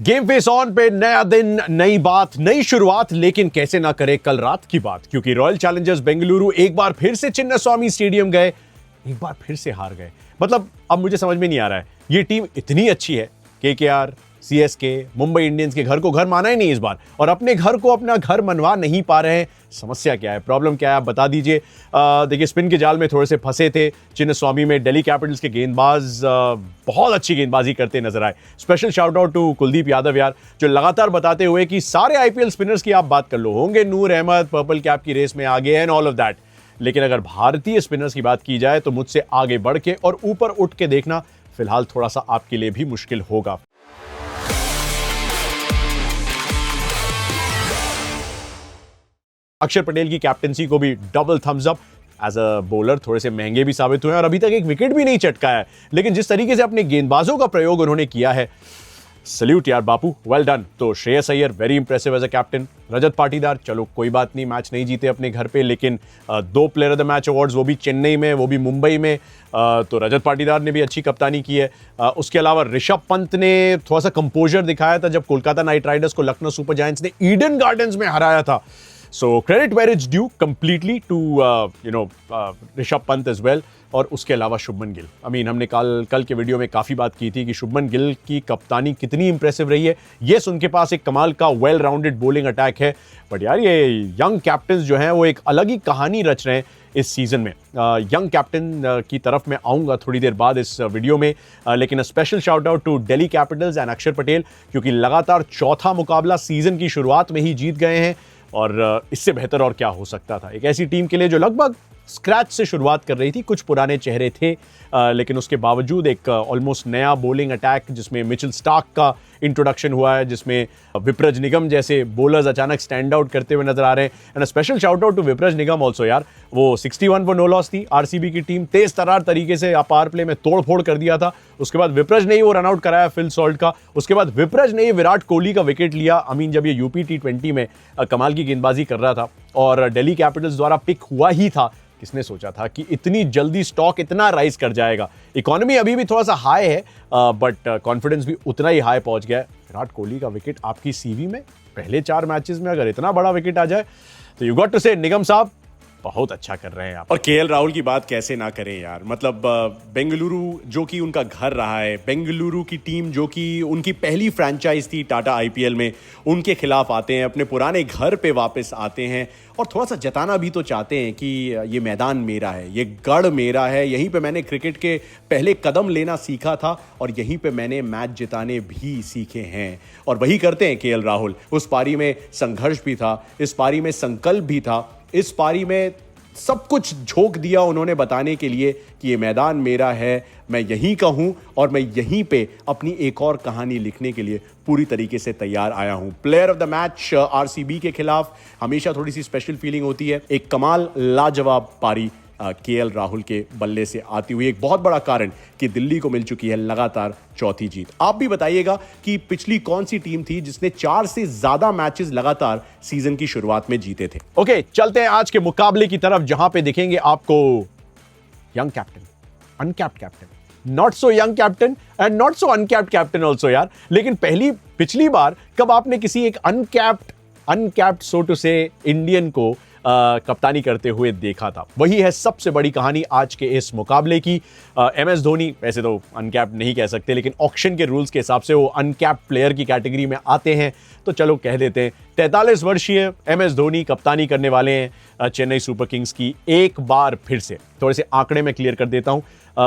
Game face on पे नया दिन, नई बात, नई शुरुआत, लेकिन कैसे ना करे कल रात की बात, क्योंकि रॉयल चैलेंजर्स बेंगलुरु एक बार फिर से चिन्नास्वामी स्टेडियम गए, एक बार फिर से हार गए। मतलब अब मुझे समझ में नहीं आ रहा है, ये टीम इतनी अच्छी है, केकेआर, सीएसके, मुंबई इंडियंस के घर को घर माना ही नहीं इस बार, और अपने घर को अपना घर मनवा नहीं पा रहे हैं। समस्या क्या है, प्रॉब्लम क्या है, आप बता दीजिए। देखिए, स्पिन के जाल में थोड़े से फंसे थे चिन्नास्वामी में। दिल्ली कैपिटल्स के गेंदबाज बहुत अच्छी गेंदबाजी करते नजर आए। Special shout out to Kuldeep Yadav यार, जो लगातार बताते हुए कि सारे आईपीएल स्पिनर्स की आप बात कर लो, होंगे नूर अहमद पर्पल कैप की रेस में आगे एंड ऑल ऑफ दैट, लेकिन अगर भारतीय स्पिनर्स की बात की जाए तो मुझसे आगे बढ़ के और ऊपर उठ के देखना फिलहाल थोड़ा सा आपके लिए भी मुश्किल होगा। अक्षर पटेल की कैप्टेंसी को भी double thumbs up. As a bowler थोड़े से महंगे भी साबित हुए हैं और अभी तक एक विकेट भी नहीं चटकाया है, लेकिन जिस तरीके से अपने गेंदबाजों का प्रयोग उन्होंने किया है, सल्यूट यार बापू, वेल डन। तो Shreyas Iyer very impressive as a captain. Rajat Patidar, चलो कोई बात नहीं, मैच नहीं जीते अपने घर पे, लेकिन 2 player of the match awards, वो भी चेन्नई में, वो भी मुंबई में, तो रजत पाटीदार ने भी अच्छी कप्तानी की है। उसके अलावा ऋषभ पंत ने थोड़ा सा कंपोजर दिखाया था जब कोलकाता नाइट राइडर्स को लखनऊ सुपर जायंट्स ने ईडन गार्डन्स में हराया था। So credit where it's due completely to Rishabh Pant as well, और उसके अलावा शुभमन गिल। हमने कल के वीडियो में काफ़ी बात की थी कि शुभमन गिल की कप्तानी कितनी इंप्रेसिव रही है। यस, उनके पास एक कमाल का वेल राउंडेड बॉलिंग अटैक है, बट यार ये यंग कैप्टन्स जो हैं वो एक अलग ही कहानी रच रहे हैं इस सीजन में। यंग कैप्टन की तरफ मैं आऊँगा थोड़ी देर बाद इस वीडियो में, लेकिन special shout out to Delhi capitals and Axar Patel, क्योंकि लगातार चौथा मुकाबला सीजन की शुरुआत में ही जीत गए हैं, और इससे बेहतर और क्या हो सकता था एक ऐसी टीम के लिए जो लगभग स्क्रैच से शुरुआत कर रही थी। कुछ पुराने चेहरे थे, लेकिन उसके बावजूद एक ऑलमोस्ट नया बॉलिंग अटैक, जिसमें मिचेल स्टार्क का इंट्रोडक्शन हुआ है, जिसमें विप्रज निगम जैसे बॉलर्स अचानक स्टैंड आउट करते हुए नजर आ रहे हैं। And special shout out to Vipraj Nigam also यार, वो 61 पर नो लॉस थी आरसीबी की टीम, तेज तरार तरीके से पावर प्ले में तोड़ फोड़ कर दिया था। उसके बाद विप्रज ने ही वो रन आउट कराया फिल सॉल्ट का, उसके बाद विप्रज ने ही विराट कोहली का विकेट लिया। जब ये यूपी T20 में कमाल की गेंदबाजी कर रहा था और दिल्ली कैपिटल्स द्वारा पिक हुआ ही था, किसने सोचा था कि इतनी जल्दी स्टॉक इतना राइज कर जाएगा। इकोनॉमी अभी भी थोड़ा सा हाई है, बट कॉन्फिडेंस भी उतना ही हाई पहुंच गया है। विराट कोहली का विकेट आपकी सीवी में पहले 4 मैचेस में अगर इतना बड़ा विकेट आ जाए तो यू गॉट टू से निगम साहब बहुत अच्छा कर रहे हैं आप। और केएल राहुल की बात कैसे ना करें यार, मतलब बेंगलुरु जो कि उनका घर रहा है, बेंगलुरु की टीम जो कि उनकी पहली फ्रैंचाइज थी टाटा आईपीएल में, उनके खिलाफ आते हैं, अपने पुराने घर पे वापस आते हैं और थोड़ा सा जताना भी तो चाहते हैं कि ये मैदान मेरा है, ये गढ़ मेरा है, यहीं पे मैंने क्रिकेट के पहले कदम लेना सीखा था और यहीं पे मैंने मैच जिताने भी सीखे हैं। और वही करते हैं केएल राहुल। उस पारी में संघर्ष भी था, इस पारी में संकल्प भी था, इस पारी में सब कुछ झोंक दिया उन्होंने बताने के लिए कि ये मैदान मेरा है, मैं यहीं का हूं और मैं यहीं पे अपनी एक और कहानी लिखने के लिए पूरी तरीके से तैयार आया हूं। Player of the match RCB के खिलाफ हमेशा थोड़ी सी स्पेशल फीलिंग होती है। एक कमाल लाजवाब पारी केएल राहुल के बल्ले से आती हुई, एक बहुत बड़ा कारण कि दिल्ली को मिल चुकी है लगातार चौथी जीत। आप भी बताइएगा कि पिछली कौन सी टीम थी जिसने 4 से ज्यादा मैचेस लगातार सीजन की शुरुआत में जीते थे। ओके, चलते हैं आज के मुकाबले की तरफ, जहां पे देखेंगे आपको young captain, uncapped captain, not so young captain and not so uncapped captain also यार। लेकिन पिछली बार कब आपने किसी एक अनकैप्ड सो टू से इंडियन को कप्तानी करते हुए देखा था? वही है सबसे बड़ी कहानी आज के इस मुकाबले की। एमएस धोनी वैसे तो अनकैप्ड नहीं कह सकते, लेकिन ऑक्शन के रूल्स के हिसाब से वो अनकैप्ड प्लेयर की कैटेगरी में आते हैं, तो चलो कह देते हैं 43 वर्षीय एमएस धोनी कप्तानी करने वाले हैं चेन्नई सुपर किंग्स की। एक बार फिर से थोड़े से आंकड़े में क्लियर कर देता हूं,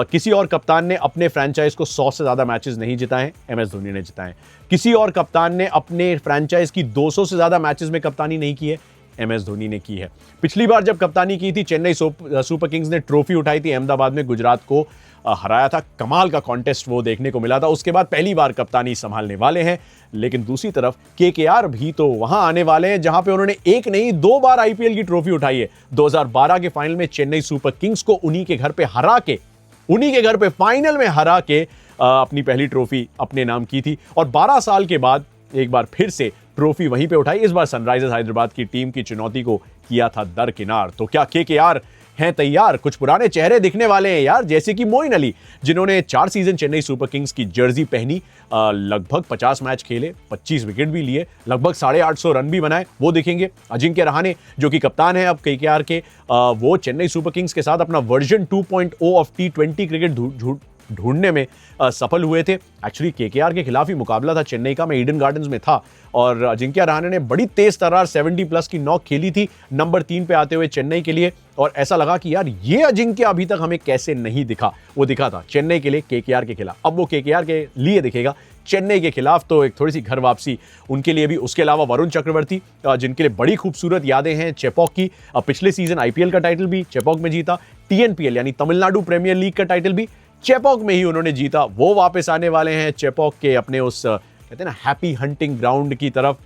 किसी और कप्तान ने अपने फ्रेंचाइज को 100 से ज्यादा मैचेस नहीं जिताए, एमएस धोनी ने जिताए। किसी और कप्तान ने अपने फ्रेंचाइज की 200 से ज्यादा मैचेस में कप्तानी नहीं की है, एमएस धोनी ने की है। पिछली बार जब कप्तानी की थी चेन्नई सुपर किंग्स ने ट्रॉफी उठाई थी अहमदाबाद में, गुजरात को हराया था, कमाल का कॉन्टेस्ट वो देखने को मिला था। उसके बाद पहली बार कप्तानी संभालने वाले हैं। लेकिन दूसरी तरफ केकेआर भी तो वहां आने वाले हैं जहां पे उन्होंने एक नहीं 2 बार आईपीएल की ट्रॉफी उठाई है। 2012 के फाइनल में चेन्नई सुपर किंग्स को उन्हीं के घर पे फाइनल में हरा के अपनी पहली ट्रॉफी अपने नाम की थी, और 12 साल के बाद एक बार फिर से ट्रॉफी वहीं पे उठाई। इस बार सनराइजर्स हैदराबाद की टीम की चुनौती को किया था दरकिनार। तो क्या केकेआर हैं तैयार। कुछ पुराने चेहरे दिखने वाले हैं यार, जैसे कि मोइन अली, जिन्होंने 4 सीजन चेन्नई सुपर किंग्स की जर्सी पहनी, लगभग 50 मैच खेले, 25 विकेट भी लिए, लगभग 850 रन भी बनाए, वो दिखेंगे। अजिंक्य रहाणे जो कि कप्तान है अब केकेआर के, वो चेन्नई सुपर किंग्स के साथ अपना वर्जन 2.0 ऑफ T20 क्रिकेट ढूंढने में सफल हुए थे। एक्चुअली केकेआर के खिलाफ ही मुकाबला था चेन्नई का, मैं ईडन गार्डन्स में था, और अजिंक्य रहाणे ने बड़ी तेज तर्रार 70+ की नॉक खेली थी नंबर 3 पे आते हुए चेन्नई के लिए, और ऐसा लगा कि यार ये अजिंक्य अभी तक हमें कैसे नहीं दिखा। वो दिखा था चेन्नई के लिए केकेआर के खिलाफ, अब वो केकेआर के लिए दिखेगा चेन्नई के खिलाफ, तो एक थोड़ी सी घर वापसी उनके लिए भी। उसके अलावा वरुण चक्रवर्ती, जिनके लिए बड़ी खूबसूरत यादें हैं चेपॉक की, पिछले सीजन आईपीएल का टाइटल भी चेपॉक में जीता, TNPL यानी तमिलनाडु प्रीमियर लीग का टाइटल भी चेपॉक में ही उन्होंने जीता। वो वापस आने वाले हैं चेपॉक के अपने उस कहते हैं ना हैप्पी हंटिंग ग्राउंड की तरफ।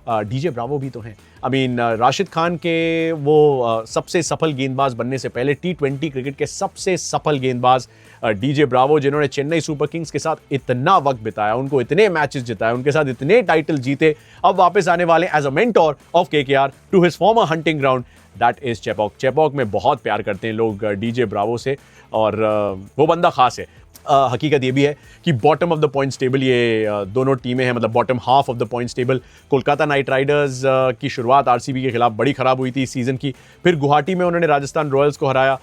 डीजे ब्रावो भी तो हैं। राशिद खान के वो सबसे सफल गेंदबाज बनने से पहले T20 क्रिकेट के सबसे सफल गेंदबाज डीजे ब्रावो, जिन्होंने चेन्नई सुपर किंग्स के साथ इतना वक्त बिताया, उनको इतने मैचेस जिताए, उनके साथ इतने टाइटल जीते, अब वापस आने वाले as a mentor of KKR to his former hunting ground, that is Chepauk. Chepauk में बहुत प्यार करते हैं लोग डीजे ब्रावो से, और वो बंदा खास है। हकीकत ये भी है कि bottom of the points table ये दोनों टीमें हैं, मतलब bottom half of the points table. Kolkata night Riders की शुरुआत आरसीबी के खिलाफ बड़ी खराब हुई थी इस सीजन की, फिर गुवाहाटी में उन्होंने राजस्थान रॉयल्स को हराया,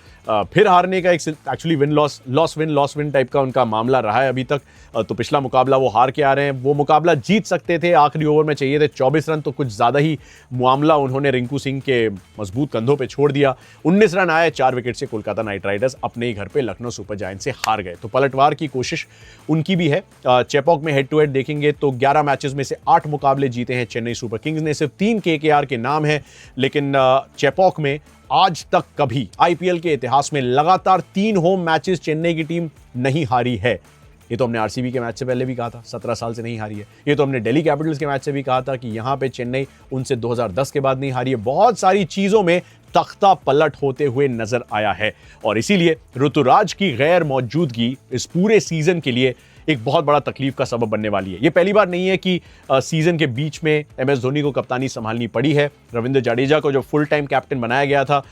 फिर हारने का एक actually win loss win type का उनका मामला रहा है अभी तक। तो पिछला मुकाबला वो हार के आ रहे हैं, वो मुकाबला जीत सकते थे, आखिरी ओवर में चाहिए थे 24 रन, तो कुछ ज़्यादा ही मामला उन्होंने रिंकू सिंह के मजबूत कंधों पे छोड़ दिया। 19 रन आए 4 विकेट से, कोलकाता नाइट राइडर्स अपने ही घर पे लखनऊ सुपर जायंट्स से हार गए। तो पलटवार की कोशिश उनकी भी है। चेपॉक में हेड टू हेड देखेंगे तो 11 मैचेस में से 8 मुकाबले जीते हैं चेन्नई सुपर किंग्स ने, सिर्फ 3 केकेआर के नाम है, लेकिन चेपॉक में आज तक कभी आईपीएल के इतिहास में लगातार 3 होम मैचेस चेन्नई की टीम नहीं हारी है। ये तो हमने आरसीबी के मैच से पहले भी कहा था, 17 साल से नहीं हारी है। ये तो हमने दिल्ली कैपिटल्स के मैच से भी कहा था कि यहां पे चेन्नई उनसे 2010 के बाद नहीं हारी है। बहुत सारी चीजों में तख्ता पलट होते हुए नजर आया है, और इसीलिए ऋतुराज की गैर मौजूदगी इस पूरे सीजन के लिए एक बहुत बड़ा तकलीफ का सबब बनने वाली है। ये पहली बार नहीं है कि सीजन के बीच में एमएस धोनी को कप्तानी संभालनी पड़ी है। रविंद्र जडेजा को जब फुल टाइम कैप्टन बनाया गया था,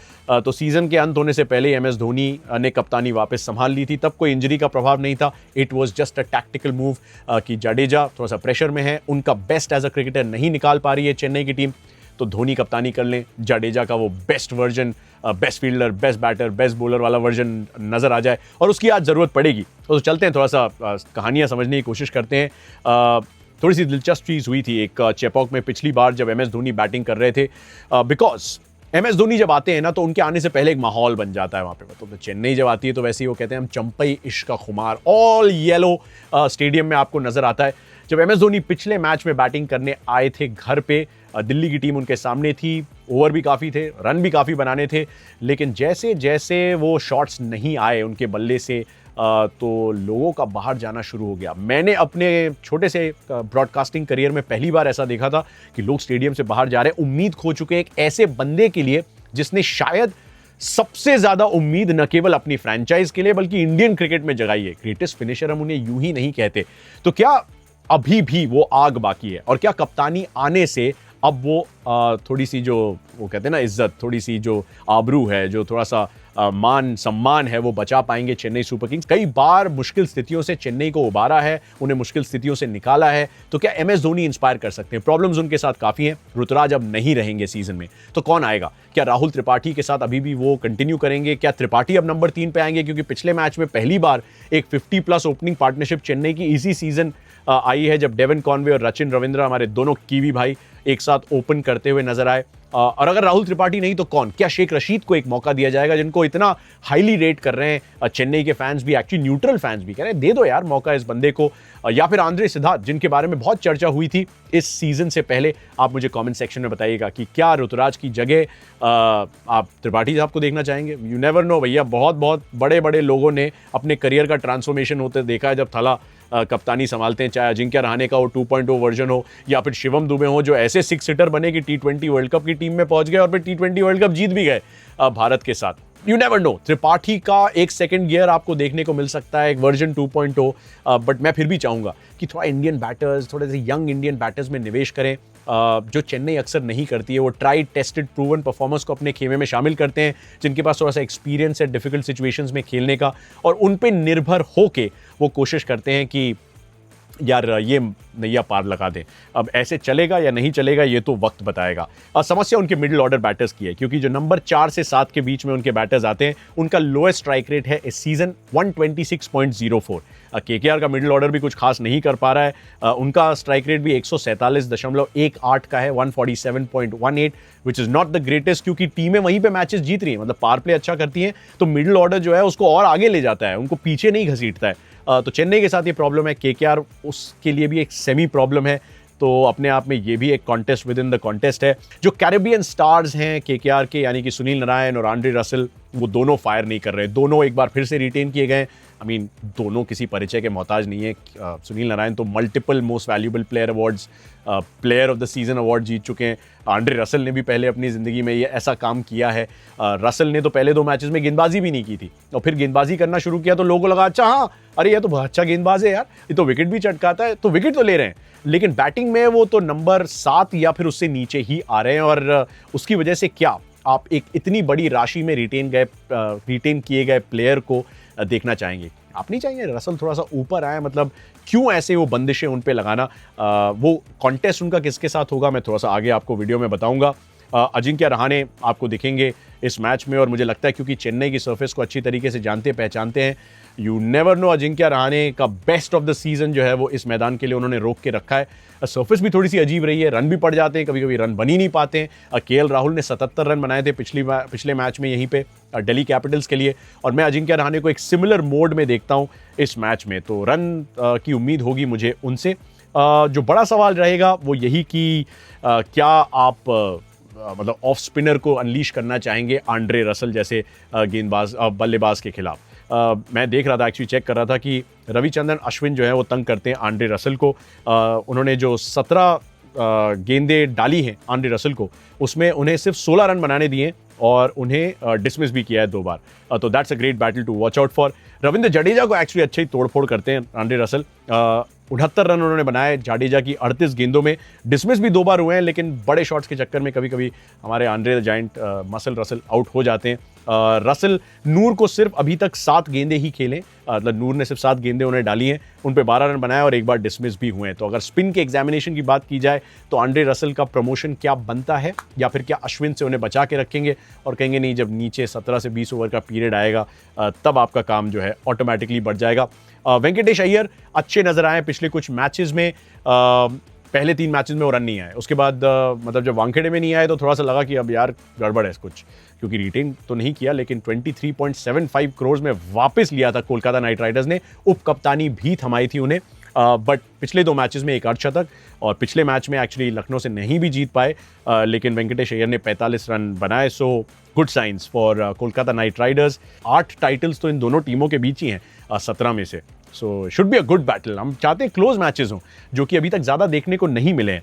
तो सीजन के अंत होने से पहले एमएस धोनी ने कप्तानी वापस संभाल ली थी, तब कोई इंजरी का प्रभाव नहीं था। It was just a tactical move कि जडेजा थोड़ा सा प्रेशर में है, उनका बेस्ट एज अ क्रिकेटर नहीं निकाल पा रही है चेन्नई की टीम, तो धोनी कप्तानी कर लें, जडेजा का वो best version, best fielder, best batter, best bowler वाला वर्जन नजर आ जाए, और उसकी आज जरूरत पड़ेगी। तो चलते हैं, थोड़ा सा कहानियां समझने की कोशिश करते हैं। थोड़ी सी दिलचस्प चीज हुई थी एक चेपॉक में पिछली बार जब एमएस धोनी बैटिंग कर रहे थे, बिकॉज एमएस धोनी जब आते हैं ना, तो उनके आने से पहले एक माहौल बन जाता है वहाँ पे। तो चेन्नई जब आती है तो वैसे ही वो कहते हैं हम चंपई इश्क का खुमार, ऑल येलो स्टेडियम में आपको नजर आता है। जब एमएस धोनी पिछले मैच में बैटिंग करने आए थे घर पे, दिल्ली की टीम उनके सामने थी, ओवर भी काफ़ी थे, रन भी काफ़ी बनाने थे, लेकिन जैसे जैसे वो शॉट्स नहीं आए उनके बल्ले से, तो लोगों का बाहर जाना शुरू हो गया। मैंने अपने छोटे से ब्रॉडकास्टिंग करियर में पहली बार ऐसा देखा था कि लोग स्टेडियम से बाहर जा रहे हैं, उम्मीद खो चुके हैं एक ऐसे बंदे के लिए जिसने शायद सबसे ज्यादा उम्मीद न केवल अपनी फ्रेंचाइज के लिए बल्कि इंडियन क्रिकेट में जगाई है। ग्रेटेस्ट फिनिशर हम उन्हें यूं ही नहीं कहते। तो क्या अभी भी वो आग बाकी है, और क्या कप्तानी आने से अब वो थोड़ी सी जो वो कहते हैं ना इज्जत, थोड़ी सी जो आबरू है, जो थोड़ा सा मान सम्मान है, वो बचा पाएंगे चेन्नई सुपर किंग्स? कई बार मुश्किल स्थितियों से चेन्नई को उबारा है, उन्हें मुश्किल स्थितियों से निकाला है, तो क्या एमएस धोनी इंस्पायर कर सकते हैं? प्रॉब्लम्स उनके साथ काफी हैं, ऋतुराज अब नहीं रहेंगे सीजन में, तो कौन आएगा? क्या राहुल त्रिपाठी के साथ अभी भी वो कंटिन्यू करेंगे? क्या त्रिपाठी अब नंबर 3 पे आएंगे? क्योंकि पिछले मैच में पहली बार एक 50+ ओपनिंग पार्टनरशिप चेन्नई की इसी सीजन आई है, जब डेवन कॉनवे और रचिन रविंद्र, हमारे दोनों कीवी भाई, एक साथ ओपन करते हुए नजर आए। और अगर राहुल त्रिपाठी नहीं तो कौन? क्या शेख रशीद को एक मौका दिया जाएगा, जिनको इतना हाईली रेट कर रहे हैं चेन्नई के फैंस भी, एक्चुअली न्यूट्रल फैंस भी कह रहे हैं दे दो यार मौका इस बंदे को? या फिर आंद्रे सिद्धार्थ, जिनके बारे में बहुत चर्चा हुई थी इस सीजन से पहले? आप मुझे कमेंट सेक्शन में बताइएगा कि क्या ऋतुराज की जगह आप त्रिपाठी साहब को देखना चाहेंगे? यू नेवर नो भैया, बहुत बहुत बड़े बड़े लोगों ने अपने करियर का ट्रांसफॉर्मेशन होते देखा है जब थला कप्तानी संभालते हैं, चाहे अजिंक्य रहाणे का वो 2.0 वर्जन हो या फिर शिवम दुबे हो, जो ऐसे 6 हिटर बने कि T20 वर्ल्ड कप की टीम में पहुंच गए और फिर T20 वर्ल्ड कप जीत भी गए भारत के साथ। यू नेवर नो, त्रिपाठी का एक सेकंड गियर आपको देखने को मिल सकता है, एक वर्जन 2.0, बट मैं फिर भी चाहूंगा कि थोड़ा इंडियन बैटर्स, थोड़े से यंग इंडियन बैटर्स में निवेश करें, जो चेन्नई अक्सर नहीं करती है। वो ट्राइड टेस्टेड प्रूवन परफॉर्मर्स को अपने खेमे में शामिल करते हैं, जिनके पास थोड़ा सा एक्सपीरियंस है डिफिकल्ट सिचुएशंस में खेलने का, और उन पे निर्भर होके वो कोशिश करते हैं कि यार ये नैया पार लगा दें। अब ऐसे चलेगा या नहीं चलेगा ये तो वक्त बताएगा। समस्या उनके मिडिल ऑर्डर बैटर्स की है, क्योंकि जो नंबर 4 से 7 के बीच में उनके बैटर्स आते हैं, उनका लोएस्ट स्ट्राइक रेट है इस सीजन 126.04। केकेआर का मिडिल ऑर्डर भी कुछ खास नहीं कर पा रहा है। उनका स्ट्राइक रेट भी 147.18 का है, 147.18, which is not the greatest, क्योंकि टीमें वहीं पे मैचेस जीत रही हैं, मतलब पावर प्ले अच्छा करती हैं, तो मिडिल ऑर्डर जो है उसको और आगे ले जाता है, उनको पीछे नहीं घसीटता है। तो चेन्नई के साथ ये प्रॉब्लम है, केकेआर उसके लिए भी एक सेमी प्रॉब्लम है। तो अपने आप में ये भी एक contest with in the contest है। जो कैरेबियन स्टार्स हैं केकेआर के, यानी कि सुनील नारायण और आंड्रे रसेल, वो दोनों फायर नहीं कर रहे। दोनों एक बार फिर से रिटेन किए गए। दोनों किसी परिचय के मोहताज नहीं है। सुनील नारायण तो multiple most valuable player awards, player of the season award जीत चुके हैं। आंड्रे रसेल ने भी पहले अपनी ज़िंदगी में ये ऐसा काम किया है। रसेल ने तो पहले 2 मैचेस में गेंदबाजी भी नहीं की थी, और फिर गेंदबाजी करना शुरू किया तो लोगों को लगा अच्छा हाँ, अरे ये तो बहुत अच्छा गेंदबाज है यार, ये तो विकेट भी चटकाता है, तो विकेट तो ले रहे हैं। लेकिन बैटिंग में वो तो नंबर 7 या फिर उससे नीचे ही आ रहे हैं, और उसकी वजह से क्या आप एक इतनी बड़ी राशि में रिटेन किए गए प्लेयर को देखना चाहेंगे? आप नहीं चाहेंगे रसल थोड़ा सा ऊपर आए? मतलब क्यों ऐसे वो बंदिशें उन पे लगाना? वो कॉन्टेस्ट उनका किसके साथ होगा मैं थोड़ा सा आगे आपको वीडियो में बताऊंगा। अजिंक्य रहाणे आपको दिखेंगे इस मैच में, और मुझे लगता है क्योंकि चेन्नई की सरफेस को अच्छी तरीके से जानते पहचानते हैं, you never know, Ajinkya Rahane का बेस्ट ऑफ द सीजन जो है वो इस मैदान के लिए उन्होंने रोक के रखा है। सरफेस भी थोड़ी सी अजीब रही है, रन भी पड़ जाते हैं, कभी कभी रन बन ही नहीं पाते हैं। केएल राहुल ने 77 रन बनाए थे पिछले मैच में यहीं पे दिल्ली कैपिटल्स के लिए, और मैं अजिंक्य रहाणे को एक सिमिलर मोड में देखता हूं इस मैच में, तो रन की उम्मीद होगी मुझे उनसे। जो बड़ा सवाल रहेगा वो यही कि क्या आप मतलब ऑफ स्पिनर को अनलीश करना चाहेंगे आंड्रे रसल जैसे गेंदबाज बल्लेबाज के खिलाफ? मैं देख रहा था, एक्चुअली चेक कर रहा था कि रविचंद्रन अश्विन जो है वो तंग करते हैं आंड्रे रसल को। उन्होंने जो 17 गेंदें डाली हैं आंड्रे रसल को, उसमें उन्हें सिर्फ 16 रन बनाने दिए और उन्हें डिसमिस भी किया है 2 बार। तो that's a great battle to watch out for. Ravindra Jadeja को एक्चुअली अच्छी तोड़फोड़ करते हैं आंड्रे रसल। 69 रन उन्होंने बनाए जडेजा की 38 गेंदों में, डिसमिस भी 2 बार हुए हैं, लेकिन बड़े शॉट्स के चक्कर में कभी कभी हमारे Andre the giant muscle Russell out हो जाते हैं। रसल नूर को सिर्फ अभी तक 7 गेंदें ही खेलें, मतलब नूर ने सिर्फ 7 गेंदें उन्हें डाली हैं, उन पे 12 रन बनाए और 1 बार डिसमिस भी हुए हैं। तो अगर स्पिन के एग्जामिनेशन की बात की जाए तो आंड्रे रसल का प्रमोशन क्या बनता है, या फिर क्या अश्विन से उन्हें बचा के रखेंगे और कहेंगे नहीं जब नीचे 17 से 20 ओवर का पीरियड आएगा तब आपका काम जो है ऑटोमेटिकली बढ़ जाएगा। वेंकटेश अय्यर अच्छे नजर आए पिछले कुछ मैचेस में। पहले 3 मैचेस में वो रन नहीं आए, उसके बाद मतलब जब वानखेड़े में नहीं आए तो थोड़ा सा लगा कि अब यार गड़बड़ है कुछ, क्योंकि रिटेन तो नहीं किया, लेकिन 23.75 करोड़ में वापस लिया था कोलकाता नाइट राइडर्स ने। उप कप्तानी भी थमाई थी उन्हें, बट पिछले 2 मैचेस में एक अर्धशतक, और पिछले मैच में एक्चुअली लखनऊ से नहीं भी जीत पाए, लेकिन वेंकटेश अय्यर ने 45 रन बनाए। So good science for Kolkata night Riders. 8 titles तो इन दोनों टीमों के बीच ही हैं 17 में से। So should be a good battle. हम चाहते हैं क्लोज मैचेस हों, जो कि अभी तक ज़्यादा देखने को नहीं मिले हैं।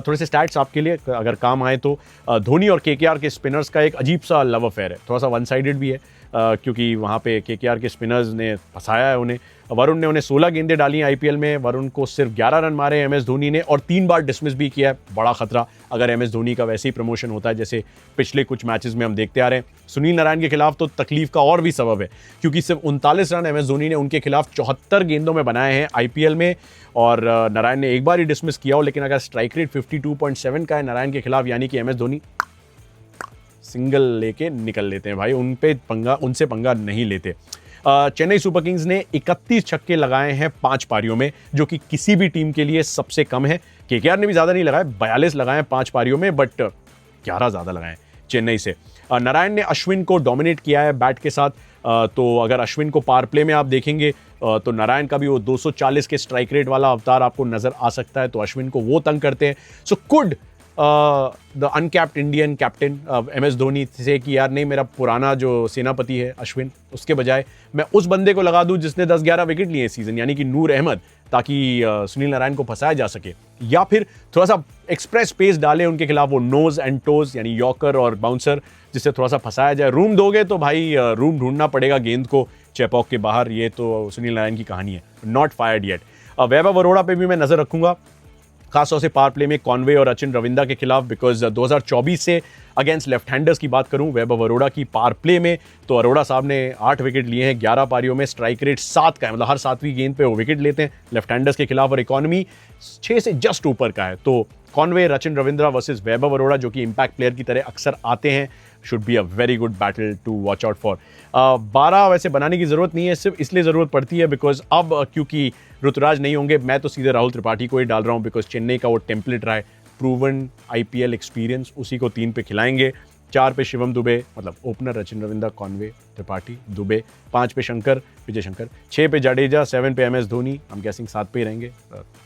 थोड़े से स्टैट्स आपके लिए अगर काम आए तो धोनी और केकेआर के स्पिनर्स का एक अजीब सा लव अफेयर है, थोड़ा सा वन साइडेड भी है, क्योंकि वहाँ पे केकेआर के स्पिनर्स ने फंसाया है उन्हें। वरुण ने उन्हें 16 गेंदें डाली हैं आईपीएल में, वरुण को सिर्फ 11 रन मारे एमएस धोनी ने, और 3 बार डिसमिस भी किया है। बड़ा खतरा अगर एमएस धोनी का वैसे ही प्रमोशन होता है जैसे पिछले कुछ मैचेस में हम देखते आ रहे हैं। सुनील नारायण के खिलाफ तो तकलीफ का और भी सबब है, क्योंकि सिर्फ 39 रन एमएस धोनी ने उनके खिलाफ 74 गेंदों में बनाए हैं आईपीएल में, और नारायण ने एक बार ही डिसमिस किया हो, लेकिन अगर स्ट्राइक रेट 52.7 का है नारायण के खिलाफ, यानी कि एमएस धोनी सिंगल लेके निकल लेते हैं भाई, उनसे पंगा नहीं लेते। चेन्नई सुपर किंग्स ने 31 छक्के लगाए हैं 5 पारियों में, जो कि किसी भी टीम के लिए सबसे कम है। केकेआर ने भी ज़्यादा नहीं लगाए, 42 लगाए 5 पारियों में, बट 11 ज़्यादा लगाए चेन्नई से। नारायण ने अश्विन को डोमिनेट किया है बैट के साथ, तो अगर अश्विन को पावर प्ले में आप देखेंगे तो नारायण का भी वो 240 के स्ट्राइक रेट वाला अवतार आपको नज़र आ सकता है, तो अश्विन को वो तंग करते हैं। So could the uncapped Indian captain MS Dhoni से कि यार नहीं, मेरा पुराना जो सेनापति है अश्विन, उसके बजाय मैं उस बंदे को लगा दूं जिसने 10-11 विकेट लिए सीजन, यानी कि नूर अहमद, ताकि सुनील नारायण को फंसाया जा सके, या फिर थोड़ा सा एक्सप्रेस पेस डाले उनके खिलाफ, वो नोज एंड टोज यानी यॉर्कर और बाउंसर, जिससे थोड़ा सा फंसाया जाए। रूम दोगे तो भाई रूम ढूंढना पड़ेगा गेंद को चेपॉक के बाहर, ये तो सुनील नारायण की कहानी है। Not fired yet. Vaibhav Arora पे भी मैं नजर रखूंगा, खासतौर से पावर प्ले में कॉनवे और अचिन रविंदा के खिलाफ, बिकॉज 2024 से अगेंस्ट लेफ्ट हैंडर्स की बात करूं वैभव अरोड़ा की पावर प्ले में, तो अरोड़ा साहब ने 8 विकेट लिए हैं 11 पारियों में, स्ट्राइक रेट 7 का है, मतलब हर 7वीं गेंद पे वो विकेट लेते हैं लेफ्ट हैंडर्स के खिलाफ, और इकोनॉमी 6 से जस्ट ऊपर का है। तो कॉनवे, अचिन रविंद्रा वर्सेस वैभव अरोड़ा, जो कि इंपैक्ट प्लेयर की तरह अक्सर आते हैं, should be a very good battle to watch out for. 12 वैसे बनाने की जरूरत नहीं है, सिर्फ इसलिए जरूरत पड़ती है बिकॉज अब क्योंकि ऋतुराज नहीं होंगे, मैं तो सीधे राहुल त्रिपाठी को ही डाल रहा हूं, बिकॉज चेन्नई का वो टेम्पलेट रहा है, प्रूवन आईपीएल एक्सपीरियंस, उसी को 3 पे खिलाएंगे। 4 पे शिवम दुबे, मतलब ओपनर अचिन रविंद्रा, कॉनवे, त्रिपाठी, दुबे। 5 पे शंकर, विजय शंकर। 6 पे जडेजा, 7 पे MS Dhoni, I am guessing 7 पे ही रहेंगे,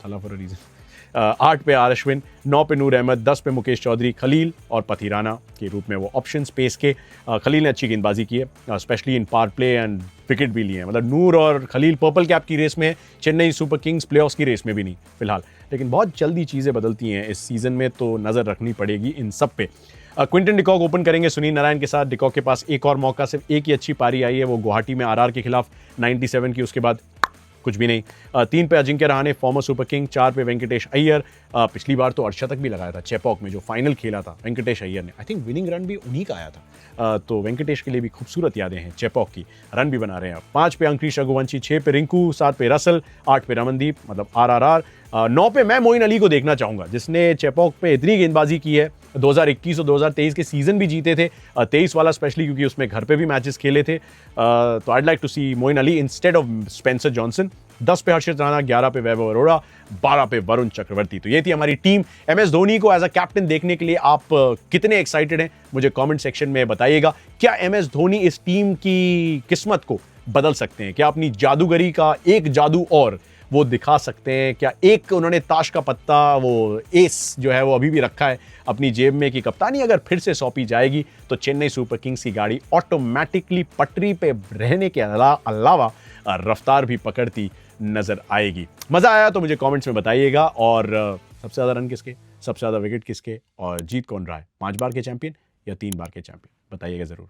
थला फॉर अ रीजन। 8 पे आर अश्विन, 9 पे नूर अहमद, 10 पे मुकेश चौधरी, खलील और पथिराना के रूप में वो ऑप्शन स्पेस के। खलील ने अच्छी गेंदबाजी की है, specially in power play and wicket भी लिए हैं, मतलब नूर और खलील पर्पल कैप की रेस में है, चेन्नई सुपर किंग्स प्लेऑफ्स की रेस में भी नहीं फिलहाल, लेकिन बहुत जल्दी चीज़ें बदलती हैं इस सीजन में, तो नज़र रखनी पड़ेगी इन सब पे। क्विंटन डिकॉक ओपन करेंगे सुनील नारायण के साथ। डिकॉक के पास एक और मौका, सिर्फ एक ही अच्छी पारी आई है, वो गुवाहाटी में आरआर के खिलाफ 97 की, उसके बाद कुछ भी नहीं। 3 पे Ajinkya Rahane, farmer super king. 4 पे वेंकटेश अय्यर, पिछली बार तो अर्शतक भी लगाया था चेपॉक में, जो फाइनल खेला था वेंकटेश अय्यर ने, आई थिंक विनिंग रन भी उन्हीं का आया था, तो वेंकटेश के लिए भी खूबसूरत यादें हैं चेपॉक की, रन भी बना रहे हैं। 5 पे अंकुश रघुवंशी, 6 पे रिंकू, 7 पे रसल, 8 पे रमनदीप, मतलब आरआरआर। 9 पे मैं मोइन अली को देखना चाहूंगा, जिसने चेपॉक पे इतनी गेंदबाजी की है, 2021 और 2023 के सीजन भी जीते थे, 23 वाला स्पेशली क्योंकि उसमें घर पे भी मैचेस खेले थे, तो I like to see Moeen Ali instead of Spencer Johnson. 10 पे हर्षित राणा, 11 पे वैभव अरोड़ा, 12 पे वरुण चक्रवर्ती। तो ये थी हमारी टीम। एमएस धोनी को एज अ कैप्टन देखने के लिए आप कितने एक्साइटेड हैं, मुझे कमेंट सेक्शन में बताइएगा। क्या एमएस धोनी इस टीम की किस्मत को बदल सकते हैं? क्या अपनी जादूगरी का एक जादू और वो दिखा सकते हैं? क्या एक उन्होंने ताश का पत्ता, वो एस जो है वो अभी भी रखा है अपनी जेब में, कि कप्तानी अगर फिर से सौंपी जाएगी तो चेन्नई सुपर किंग्स की गाड़ी ऑटोमेटिकली पटरी पे रहने के अलावा रफ्तार भी पकड़ती नजर आएगी? मजा आया तो मुझे कमेंट्स में बताइएगा। और सबसे ज्यादा रन किसके, सबसे ज्यादा विकेट किसके, और जीत कौन रहा है, 5 बार के चैंपियन या 3 बार के चैंपियन, बताइएगा जरूर।